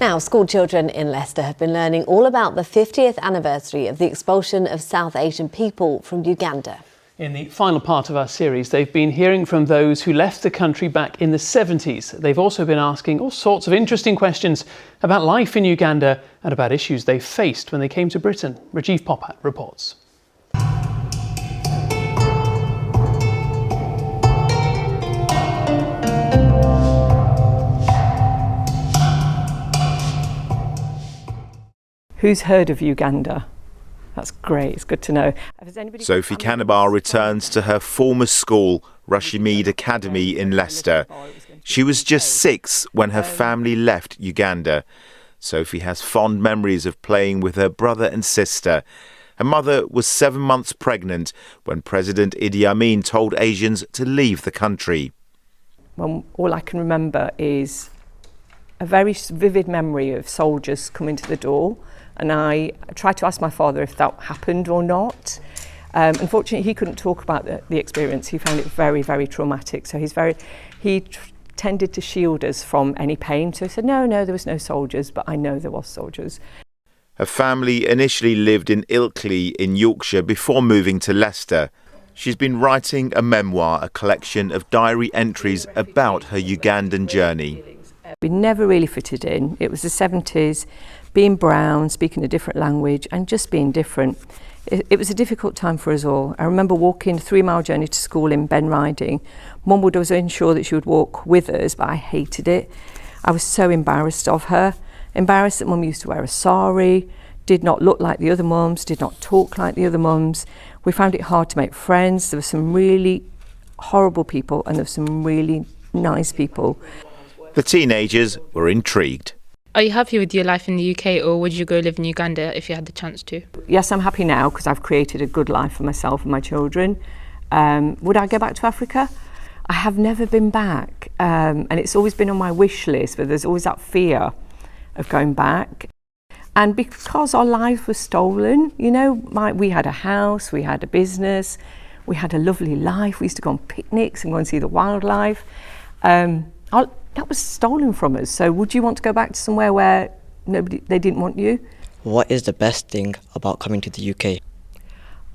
Now, school children in Leicester have been learning all about the 50th anniversary of the expulsion of South Asian people from Uganda. In the final part of our series, they've been hearing from those who left the country back in the 70s. They've also been asking all sorts of interesting questions about life in Uganda and about issues they faced when they came to Britain. Rajiv Popat reports. Who's heard of Uganda? That's great, it's good to know. Sophie Canabar returns to her former school, Rushmead Academy in Leicester. She was just 6 when her family left Uganda. Sophie has fond memories of playing with her brother and sister. Her mother was 7 months pregnant when President Idi Amin told Asians to leave the country. Well, all I can remember is a very vivid memory of soldiers coming to the door. And I tried to ask my father if that happened or not. Unfortunately, he couldn't talk about the experience. He found it very, very traumatic. So he tended to shield us from any pain. So he said, no, there was no soldiers, but I know there was soldiers. Her family initially lived in Ilkley in Yorkshire before moving to Leicester. She's been writing a memoir, a collection of diary entries about her Ugandan journey. We never really fitted in. It was the 70s. Being brown, speaking a different language and just being different. It was a difficult time for us all. I remember walking a 3-mile journey to school in Ben Riding. Mum would always ensure that she would walk with us, but I hated it. I was so embarrassed of her. Embarrassed that Mum used to wear a sari, did not look like the other mums, did not talk like the other mums. We found it hard to make friends. There were some really horrible people and there were some really nice people. The teenagers were intrigued. Are you happy with your life in the UK, or would you go live in Uganda if you had the chance to? Yes, I'm happy now because I've created a good life for myself and my children. Would I go back to Africa? I have never been back, and it's always been on my wish list, but there's always that fear of going back. And because our life was stolen, you know, we had a house, we had a business, we had a lovely life. We used to go on picnics and go and see the wildlife. That was stolen from us. So would you want to go back to somewhere where they didn't want you? What is the best thing about coming to the UK?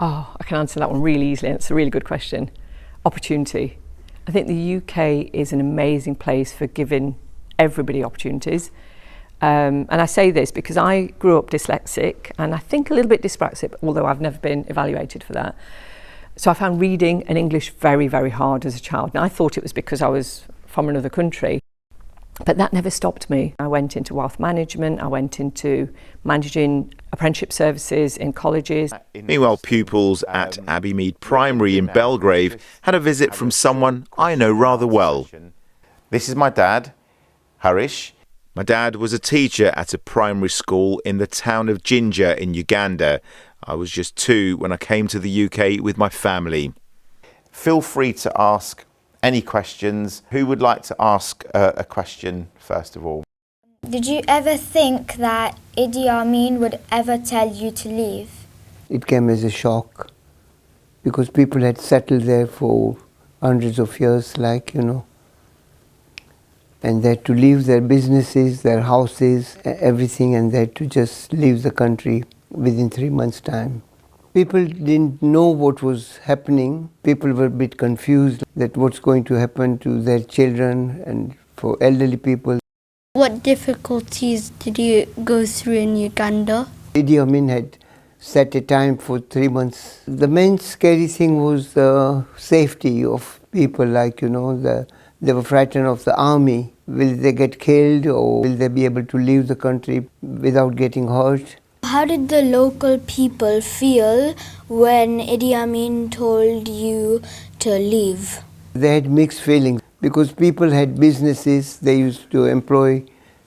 Oh, I can answer that one really easily. It's a really good question. Opportunity. I think the UK is an amazing place for giving everybody opportunities. And I say this because I grew up dyslexic and I think a little bit dyspraxic, although I've never been evaluated for that. So I found reading and English very, very hard as a child. And I thought it was because I was from another country. But that never stopped me. I went into wealth management, I went into managing apprenticeship services in colleges. Meanwhile, pupils at Abbeymead Primary in Belgrave had a visit from someone I know rather well. This is my dad, Harish. My dad was a teacher at a primary school in the town of Jinja in Uganda. I was just 2 when I came to the UK with my family. Feel free to ask any questions. Who would like to ask a question first of all? Did you ever think that Idi Amin would ever tell you to leave? It came as a shock because people had settled there for hundreds of years, and they had to leave their businesses, their houses, everything, and they had to just leave the country within 3 months' time. People didn't know what was happening. People were a bit confused that what's going to happen to their children and for elderly people. What difficulties did you go through in Uganda? Idi Amin had set a time for 3 months. The main scary thing was the safety of people, they were frightened of the army. Will they get killed or will they be able to leave the country without getting hurt? How did the local people feel when Idi Amin told you to leave? They had mixed feelings because people had businesses. They used to employ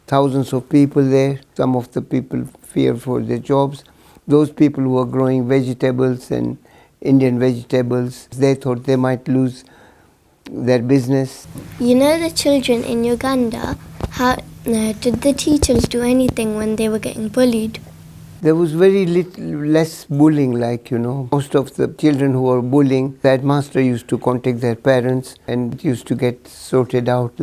thousands of people there. Some of the people feared for their jobs. Those people who were growing vegetables and Indian vegetables, they thought they might lose their business. You know the children in Uganda, how did the teachers do anything when they were getting bullied? There was very less bullying, Most of the children who were bullying, the headmaster used to contact their parents and it used to get sorted out,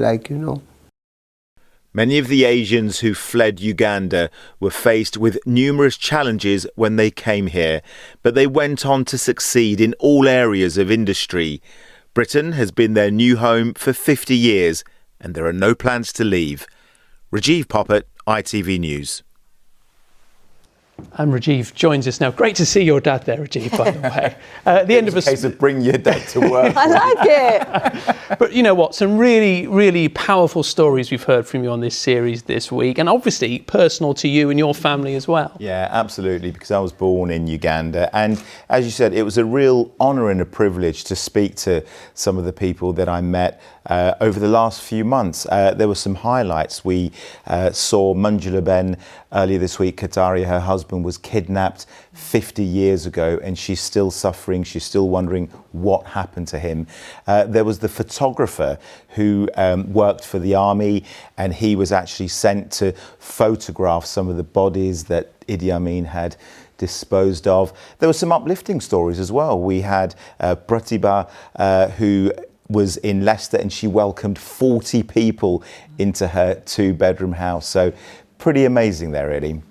Many of the Asians who fled Uganda were faced with numerous challenges when they came here, but they went on to succeed in all areas of industry. Britain has been their new home for 50 years, and there are no plans to leave. Rajiv Poppet, ITV News. And Rajiv joins us now. Great to see your dad there, Rajiv, by the way. At the end of a case of bring your dad to work. I like it. But you know what? Some really, really powerful stories we've heard from you on this series this week, and obviously personal to you and your family as well. Yeah, absolutely, because I was born in Uganda, and as you said, it was a real honour and a privilege to speak to some of the people that I met over the last few months. There were some highlights. We saw Manjula Ben earlier this week. Kataria, her husband, was kidnapped 50 years ago, and she's still suffering. She's still wondering what happened to him. There was the photographer who worked for the army, and he was actually sent to photograph some of the bodies that Idi Amin had disposed of. There were some uplifting stories as well. We had Pratibha, who was in Leicester, and she welcomed 40 people into her 2-bedroom house. So pretty amazing there, really.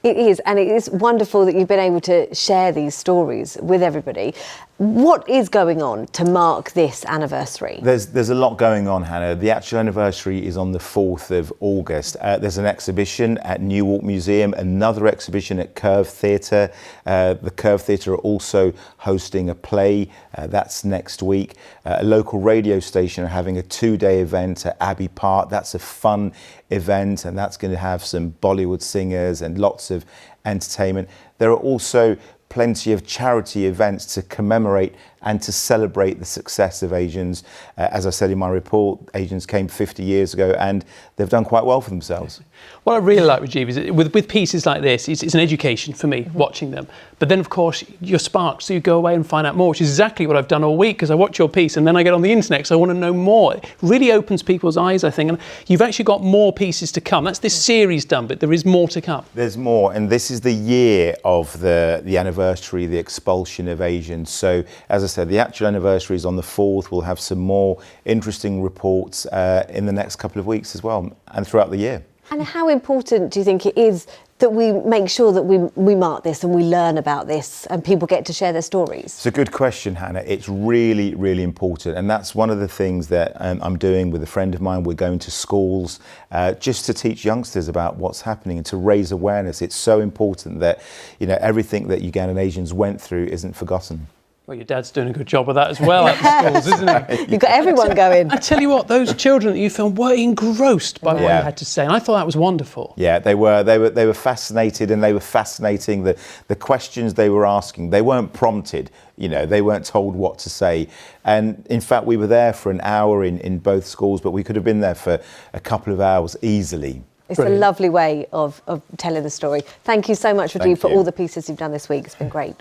It is, and it is wonderful that you've been able to share these stories with everybody. What is going on to mark this anniversary? There's a lot going on, Hannah. The actual anniversary is on the 4th of August. There's an exhibition at Newark Museum, another exhibition at Curve Theatre. The Curve Theatre are also hosting a play. That's next week. A local radio station are having a 2-day event at Abbey Park. That's a fun event, and that's going to have some Bollywood singers and lots of entertainment. There are also plenty of charity events to commemorate and to celebrate the success of Asians. As I said in my report, Asians came 50 years ago and they've done quite well for themselves. What I really like, Rajiv, is with pieces like this, it's an education for me, watching them. But then, of course, you're sparked, so you go away and find out more, which is exactly what I've done all week, because I watch your piece and then I get on the internet because I want to know more. It really opens people's eyes, I think, and you've actually got more pieces to come. That's this series done, but there is more to come. There's more, and this is the year of the anniversary, the expulsion of Asians. So, as I said, the actual anniversary is on the 4th. We'll have some more interesting reports in the next couple of weeks as well, and throughout the year. And how important do you think it is that we make sure that we mark this and we learn about this and people get to share their stories? It's a good question, Hannah. It's really, really important. And that's one of the things that I'm doing with a friend of mine. We're going to schools just to teach youngsters about what's happening and to raise awareness. It's so important that, you know, everything that Ugandan Asians went through isn't forgotten. Well, your dad's doing a good job of that as well at the schools, isn't he? You've got everyone going. I tell you what, those children that you filmed were engrossed by what you had to say, and I thought that was wonderful. Yeah, they were fascinated, and they were fascinating. The questions they were asking, they weren't prompted. You know, they weren't told what to say. And in fact, we were there for an hour in both schools, but we could have been there for a couple of hours easily. It's a lovely way of telling the story. Thank you so much, Rajiv, for all the pieces you've done this week. It's been great.